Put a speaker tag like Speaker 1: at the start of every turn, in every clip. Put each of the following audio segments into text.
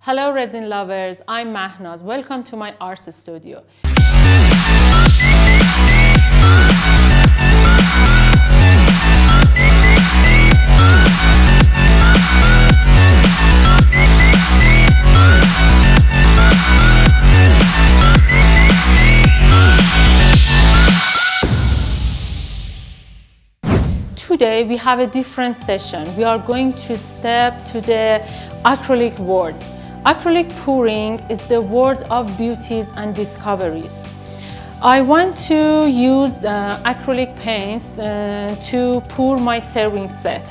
Speaker 1: Hello resin lovers, I'm Mahnaz. Welcome to my art studio. Today we have a different session. We are going to step to the acrylic world. Acrylic pouring is the world of beauties and discoveries. I want to use acrylic paints to pour my serving set.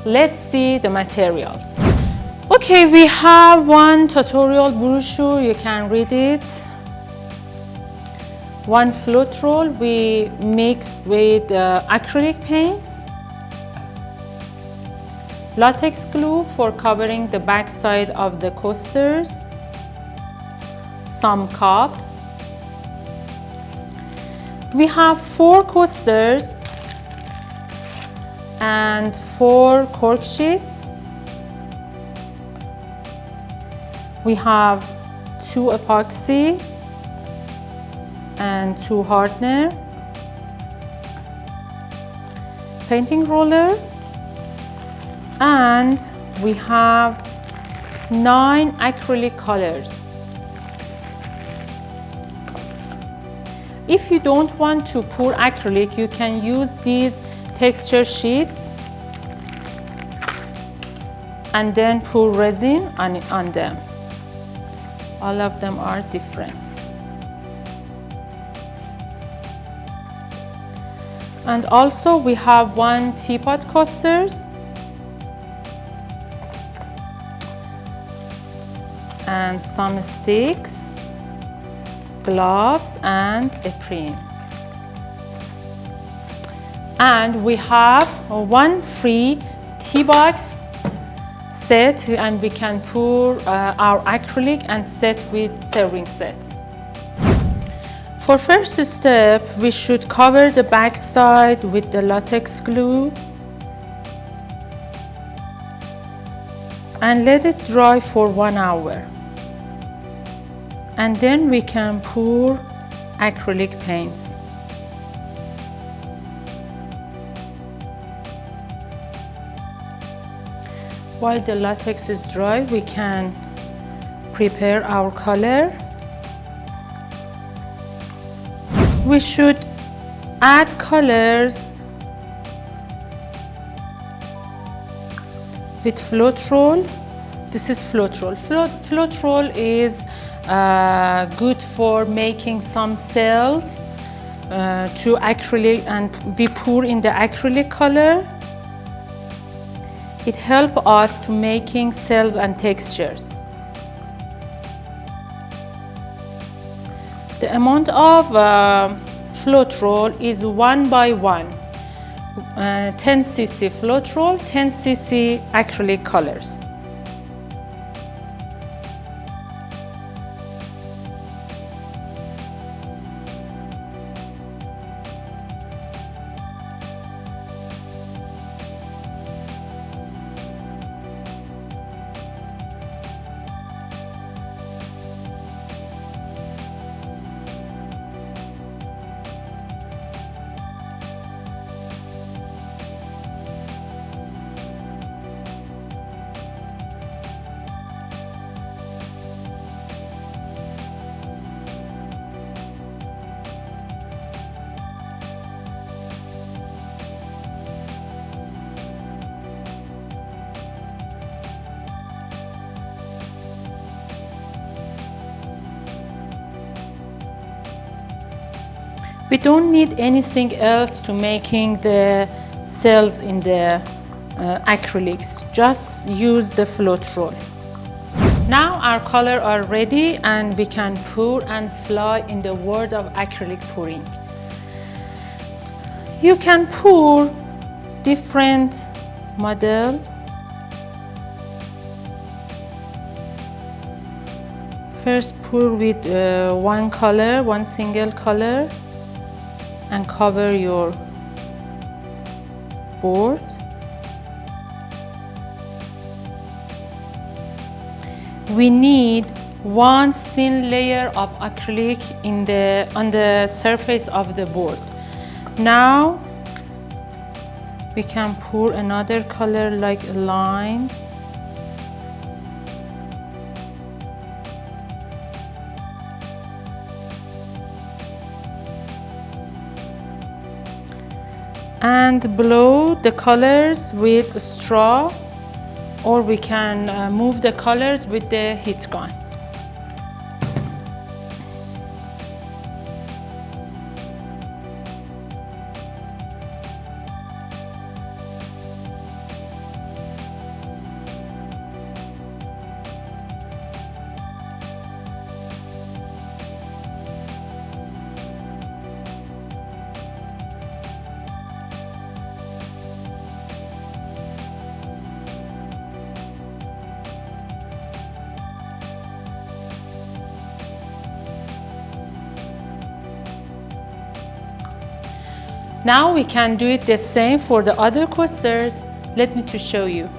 Speaker 1: Let's see the materials. Okay, we have one tutorial brochure, you can read it. One float roll we mix with acrylic paints. Latex glue for covering the back side of the coasters. Some cups. We have 4 coasters and 4 cork sheets. We have 2 epoxy and 2 hardener. Painting roller. And we have 9 acrylic colors. If you don't want to pour acrylic, you can use these texture sheets and then pour resin on them. All of them are different. And also we have 1 teapot coasters and some sticks, gloves and apron. And we have 1 free tea box set, and we can pour our acrylic and set with serving set. For first step, we should cover the back side with the latex glue and let it dry for 1 hour. And then we can pour acrylic paints. While the latex is dry, we can prepare our color. We should add colors with float roll. This is float roll. Float roll is good for making some cells to acrylic, and we pour in the acrylic color. It helps us to making cells and textures. The amount of float roll is 1 by 1. 10 cc float roll, 10 cc acrylic colors. We don't need anything else to making the cells in the acrylics. Just use the float roll. Now our colors are ready and we can pour and fly in the world of acrylic pouring. You can pour different model. First pour with 1 color, 1 single color, and cover your board. we need one thin layer of acrylic on the surface of the board. Now we can pour another color like a line. And blow the colors with a straw, or we can move the colors with the heat gun. Now we can do it the same for the other coasters. Let me to show you.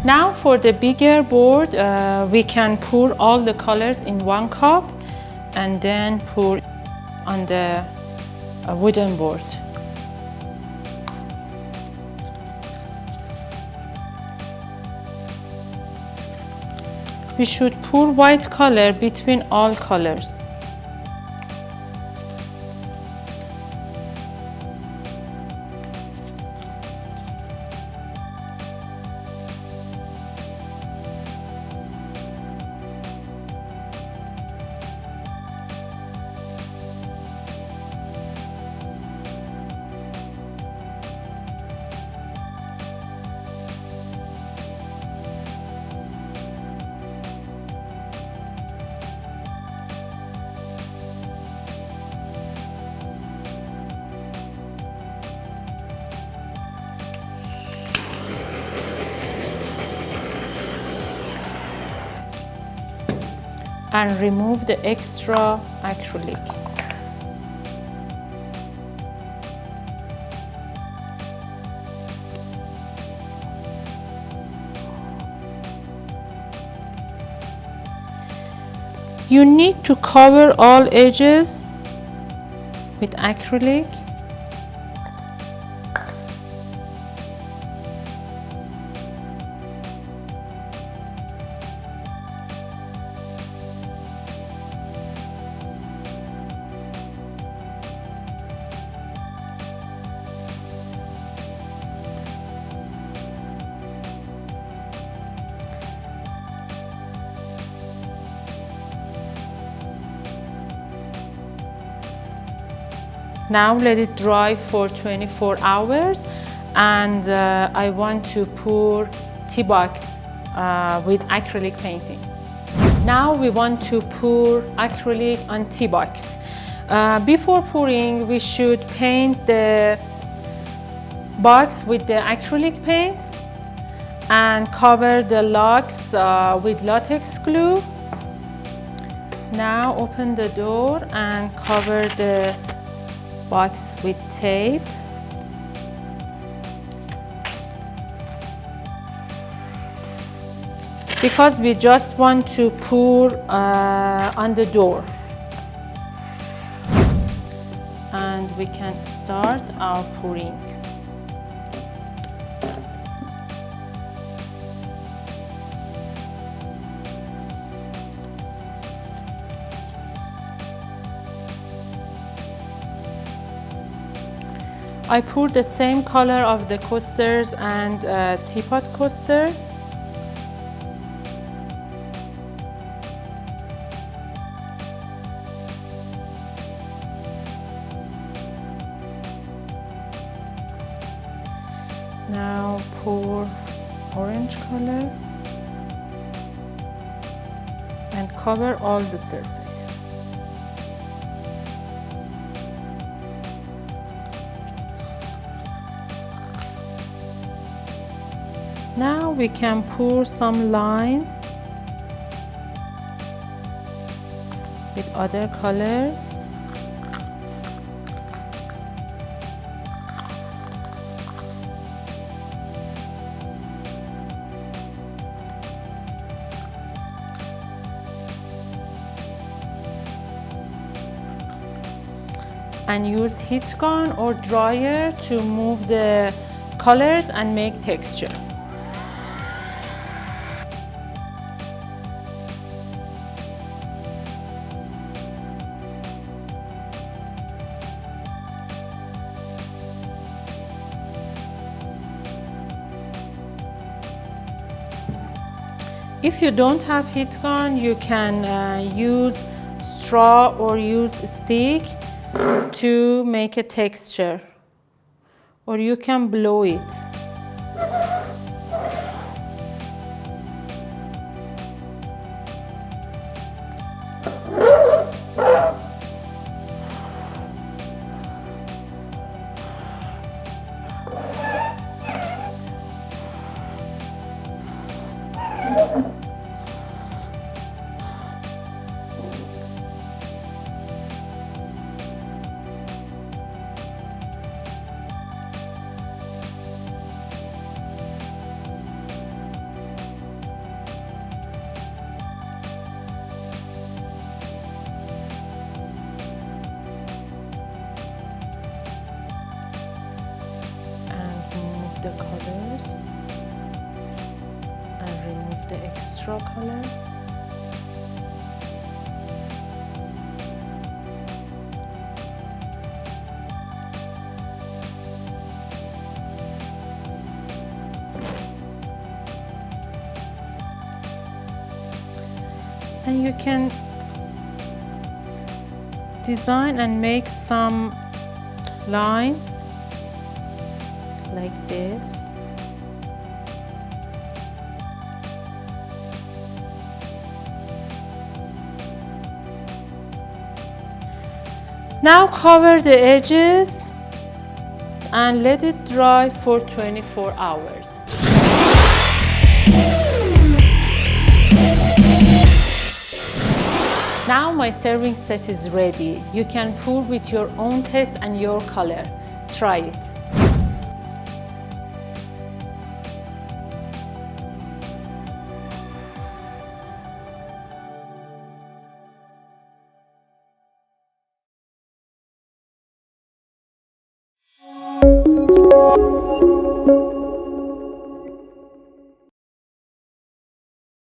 Speaker 1: Now for the bigger board, we can pour all the colors in one cup and then pour on the wooden board. We should pour white color between all colors. And remove the extra acrylic. You need to cover all edges with acrylic. Now let it dry for 24 hours, and I want to pour tea box with acrylic painting. Now we want to pour acrylic on tea box. Before pouring, we should paint the box with the acrylic paints and cover the locks with latex glue. Now open the door and cover the box with tape. Because we just want to pour on the door. And we can start our pouring. I pour the same color of the coasters and teapot coaster. Now pour orange color and cover all the surface. Now we can pour some lines with other colors. And use heat gun or dryer to move the colors and make texture. If you don't have heat gun, you can use straw or use stick to make a texture, or you can blow it. The colors and remove the extra color. And you can design and make some lines like this. Now cover the edges and let it dry for 24 hours. Now my serving set is ready. You can pour with your own taste and your color. Try it.